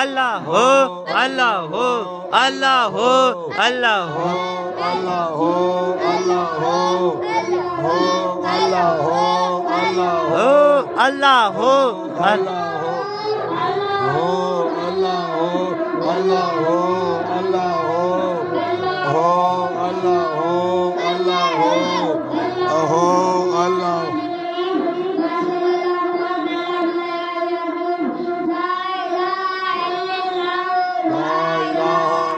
اللہ ہو اللہ ہو اللہ ہو اللہ ہو اللہ ہو اللہ ہو ہو اللہ ہو اللہ ہو اللہ ہو اللہ ہو اللہ ہو اللہ ہو اللہ ہو ہو اللہ ہو اللہ ہو ہو اللہ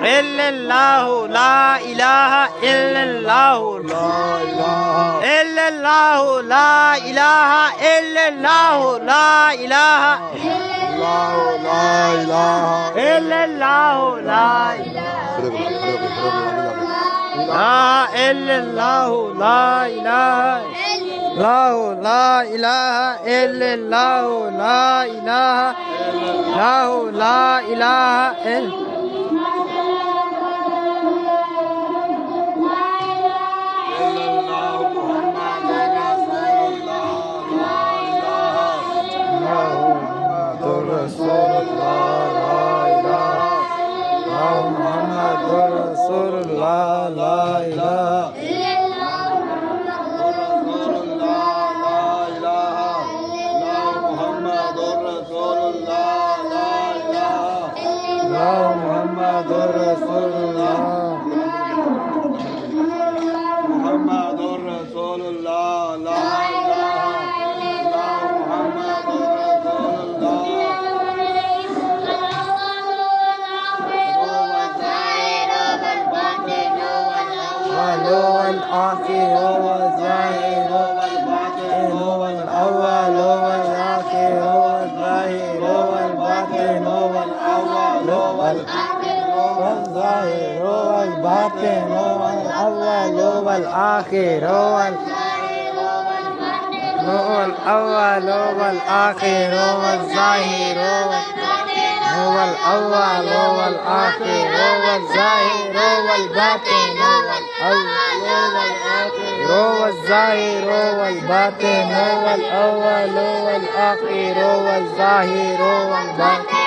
الا اللہ لا الہ الا اللہ الا اللہ لا الہ الا اللہ لا الہ الا اللہ لا الا اللہ لا الہ لا الہ الا اللہ لا الہ لا الہ الا والآخر هو الأول والآخر والظاهر هو الأول والآخر والظاهر والباطن هو الظاهر والباطن هو الأول والآخر والظاهر والباطن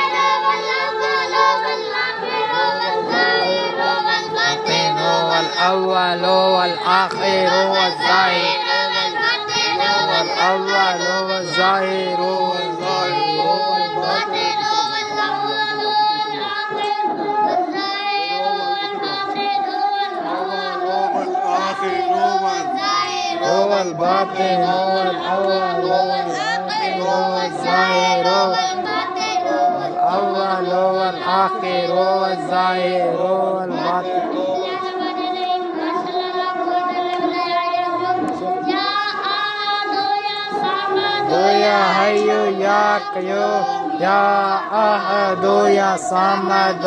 الأول والآخر والظاهر والأول والظاهر هو الباطن هو الأول والآخر والظاهر الأول والآخر والظاهر والباطن يا حي يا قيوم يا أحد يا صمد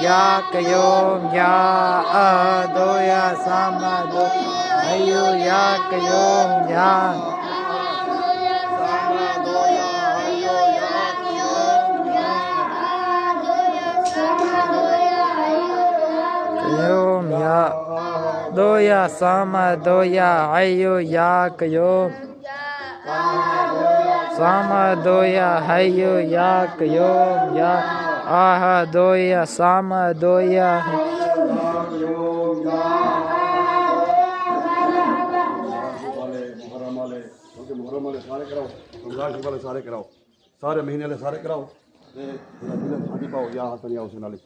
يا قيوم يا أحد يا صمد حي يا قيوم يا قيوم يا دو يا صمد يا حي يا قيوم صمد يا حي يا قيوم يا أحد يا صمد يا سارے کراؤ سارے مہینے والے سارے کراؤ ہاتھی پاؤ یا حسن یا حسین علی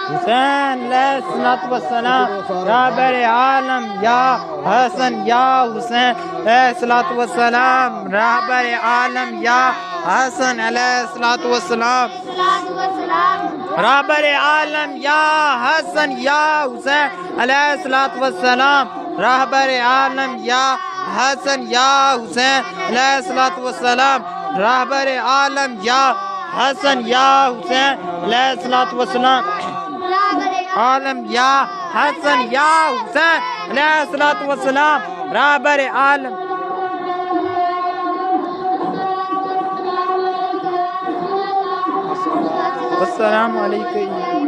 حسین علیہ الصلوۃ والسلام رہبر عالم یا حسن یا حسین علیہ الصلوۃ والسلام رہبر عالم یا حسن علیہ الصلوۃ والسلام رہبر عالم یا حسن یا حسین علیہ الصلوۃ والسلام رہبر عالم یا حسن یا حسین علیہ الصلوۃ والسلام رہبر عالم یا حسن یا حسین علیہ الصلوۃ والسلام عالم یا حسن یا حسین علیہ الصلوۃ والسلام رہبر عالم السلام علیکم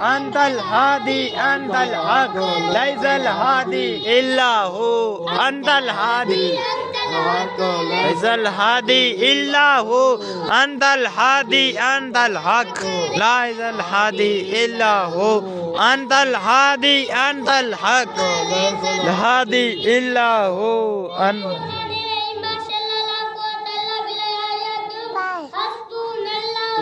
أنت الهادي أنت الحق ليس الهادي إلا هو أنت الهادي ليس الهادي إلا هو أنت الهادي أنت الحق ليس الهادي إلا هو أنت الهادي أنت الحق الهادي إلا هو أنت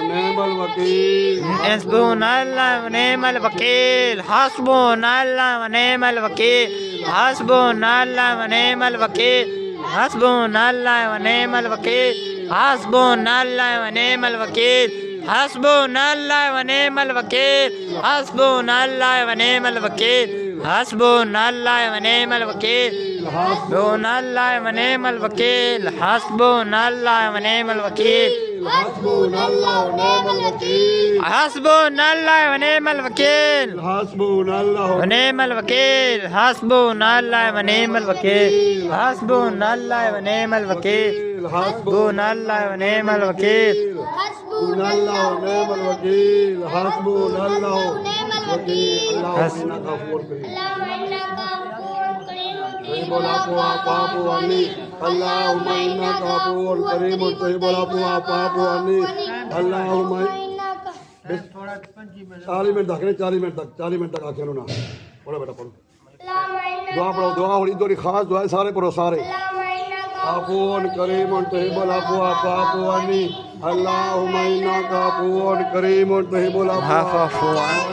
ونعم الوكيل حسبنا الله ونعم الوكيل حسبنا الله ونعم الوكيل حسبنا الله ونعم الوكيل حسبنا الله ونعم الوكيل حسبنا الله ونعم الوكيل حسبنا الله ونعم الوكيل حسبنا الله ونعم الوكيل حسبنا الله ونعم الوكيل حسبنا الله ونعم الوكيل حسبنا الله ونعم الوكيل حسبنا الله ونعم الوكيل حسبنا الله ونعم الوكيل حسبنا الله ونعم الوكيل حسبنا الله ونعم الوكيل حسبنا الله ونعم الوكيل حسبنا الله ونعم الوكيل حسبنا الله ونعم الوكيل حسبنا الله وكيل اللهم انك غفور تحب العفو فاعف عني اللهم انك عفو كريم تحب العفو فاعف عني اللهم 40 منٹ تک 40 منٹ تک آخر ہونا پڑھو بیٹا پڑھو دعا پڑھو دعا ہوئی دوری خاص دعا ہے سارے پڑھو سارے عفو کریم تحب العفو فاعف عني اللهم انك عفو کریم تحب العفو عفو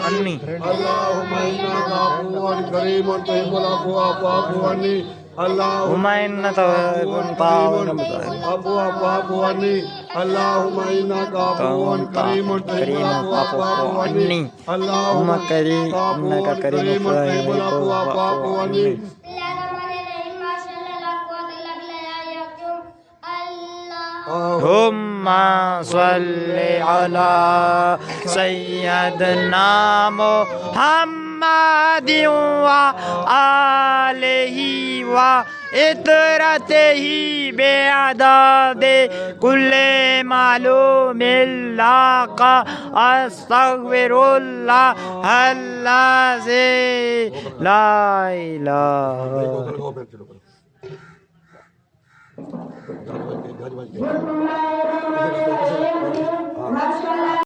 عني اللهم انك عفو کریم تحب العفو فاعف عني اللهم انك عفو فاعف عني اللهم انك عفو كريم تحب العفو فاعف عني اللهم انك كريم تحب العفو فاعف عني اللهم صل على سيدنا محمد وآله وإطرته بعدد كل معلوم لك أستغفر الله الذي لا إله